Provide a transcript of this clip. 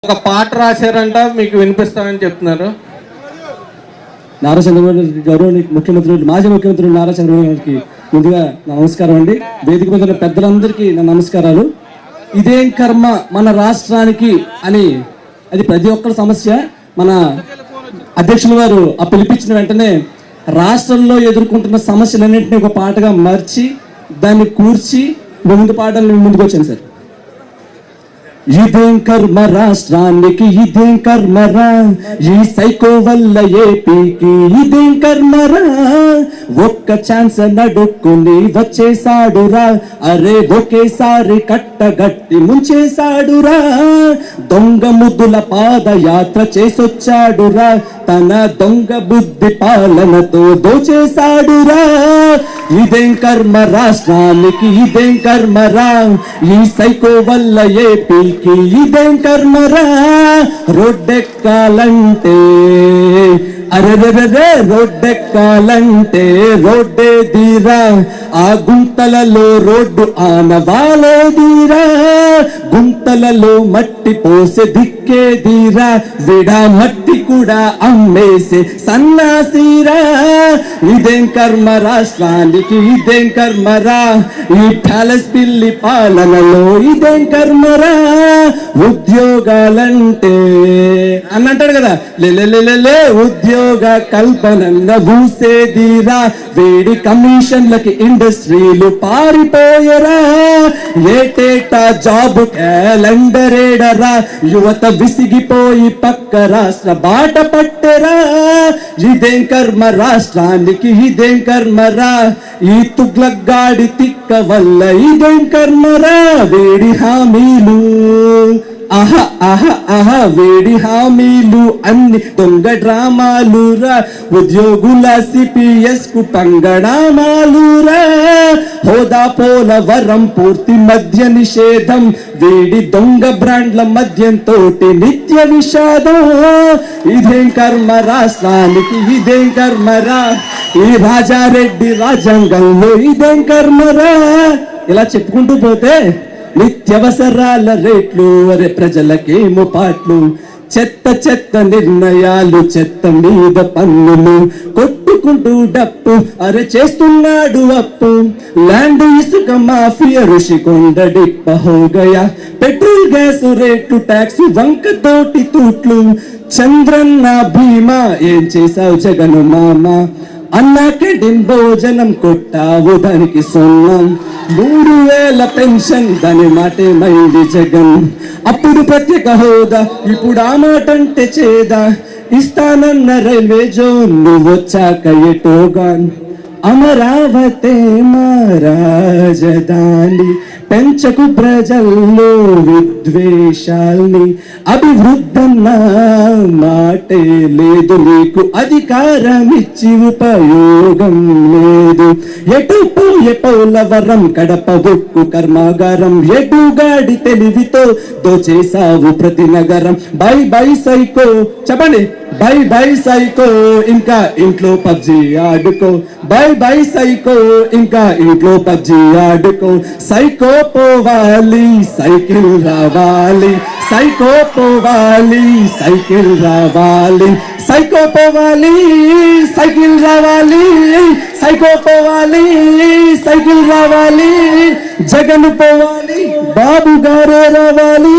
ఒక పాట రాశారంట, మీకు వినిపిస్తానని చెప్తున్నారు. నారా చంద్రబాబు గారు ముఖ్యమంత్రి, మాజీ ముఖ్యమంత్రి నారా చంద్రబాబు గారికి ముందుగా నమస్కారం అండి. వేదిక మీద పెద్దలందరికీ నా నమస్కారాలు. ఇదేం కర్మ మన రాష్ట్రానికి అని అది ప్రతి ఒక్కరి సమస్య. మన అధ్యక్షుల వారు ఆ పిలిపించిన వెంటనే రాష్ట్రంలో ఎదుర్కొంటున్న సమస్యలన్నింటినీ ఒక పాటగా మార్చి దాన్ని కూర్చి ముందు పాటలు ముందుకు వచ్చాను సార్. ఇదేం కర్మ రాష్ట్రానికి, ఇదేం కర్మరా, ఈ సైకో వల్ల ఏపీకి ఇదేం కర్మరా, ఒక్క ఛాన్స్ నడుక్కుని వచ్చేసాడురా, అరే ఒకేసారి కట్టగట్టి ముంచేసాడురా, దొంగ ముద్దుల పాదయాత్ర చేసొచ్చాడురా, తన దొంగ బుద్ధి పాలనతో దోచేసాడురా. ఇదేం కర్మ రాష్ట్రానికి, ఇదేం కర్మరా, ఈ సైకో వల్ల ఏపీకి ఇదేం కర్మరా, రోడ్డెక్కాలంటే అరెరెరే రోడ్డెక్కాలంటే రోడ్డే దీరా, ఆ గుంతలలో రోడ్డు ఆనవాలే దీరా, గుంతలలో మట్టి పోసే దిక్కే దీరా, విడా మట్టి కూడా అమ్మేసే సన్నాసీరా. ఇదేం కర్మ రాష్ట్రానికి, ఇదేం కర్మరా, ఈ ప్యాలెస్ పిల్లి పాలనలో ఇదేం కర్మరా, ఉద్యోగాలంటే అన్నంటాడు కదా, లే ఉద్యోగ కల్పనన్న ఊసేదీరా, వేడి కమిషన్లకి ఇండస్ట్రీలు పారిపోయరా, ఏటేటా జాబ్ క్యాలెండరేడరా, యువత విసిగిపోయి పక్క రాష్ట్ర బాట పట్టెరా. ఇదేం కర్మ రాష్ట్రానికి, ఇదేం కర్మరా, ఈ తుగ్లగాడి తిక్క వల్ల ఇదేం కర్మరా, వేడి హామీలు ఆహా ఆహా ఆహా వేడి హామీలు అన్ని దొంగ డ్రామాలు రా, ఉద్యోగుల సిపిఎస్ కు పంగడామాలు రా, హోదా పోలవరం పూర్తి మద్య నిషేధం, వేడి దొంగ బ్రాండ్ల మద్యంతో నిత్య విషాదం. ఇదేం కర్మ రాష్ట్రానికి, ఇదేం కర్మరా, ఈ రాజారెడ్డి రాజ్యాంగంలో ఇదేం కర్మరా. ఇలా చెప్పుకుంటూ పోతే నిత్యవసరాల రేట్లు, అరే ప్రజలకేమో పాట్లు, చెత్త చెత్త నిర్ణయాలు, చెత్త మీద పన్నులు, కొట్టుకుంటూ డప్పు, అరే చేస్తున్నాడు అప్పు, ల్యాండ్ ఇసుక మాఫియా ఋషికొండ డిప్ప హోగయా, పెట్రోల్ గ్యాస్ రేటు ట్యాక్స్ వంక తోటి తూట్లు, చంద్రన్న భీమా ఏం చేసావు జగను మామ, అన్నాకే డిన్ భోజనం కొట్టావు దానికి సొన్నం, 3000 పెన్షన్ దాని మాటే మైంది జగన్, అప్పుడు ప్రత్యేక హోదా ఇప్పుడు ఆ మాటంటే చేదా, ఇస్తానన్న రైల్వే జోన్ నువ్వు వచ్చాక ఎటోగాన్, అమరావతే మా రాజధాని, పెంచకు ప్రజల్లో విద్వేషాల్ని, అభివృద్ధన్న మాటే లేదు నీకు, అధికారం ఇచ్చి ఉపయోగం లేదు, ఎటు పోలవరం కడప ఉక్కు కర్మాగారం, ఎటుగాడి తెలివితో దోచేసావు ప్రతి నగరం. బై బై సైకో చెప్పండి, బై బై సైకో ఇంకా ఇంట్లో పబ్జి ఆడుకో, బై బై సైకో ఇంకా ఇంట్లో పబ్జి ఆడుకో, సైకో పోవాలి సైకిల్ రావాలి, సైకో పోవాలి సైకిల్ రావాలి, సైకో పోవాలి సైకిల్ రావాలి, సైకో పోవాలి సైకిల్ రావాలి, జగన్ పోవాలి బాబు గారే రావాలి.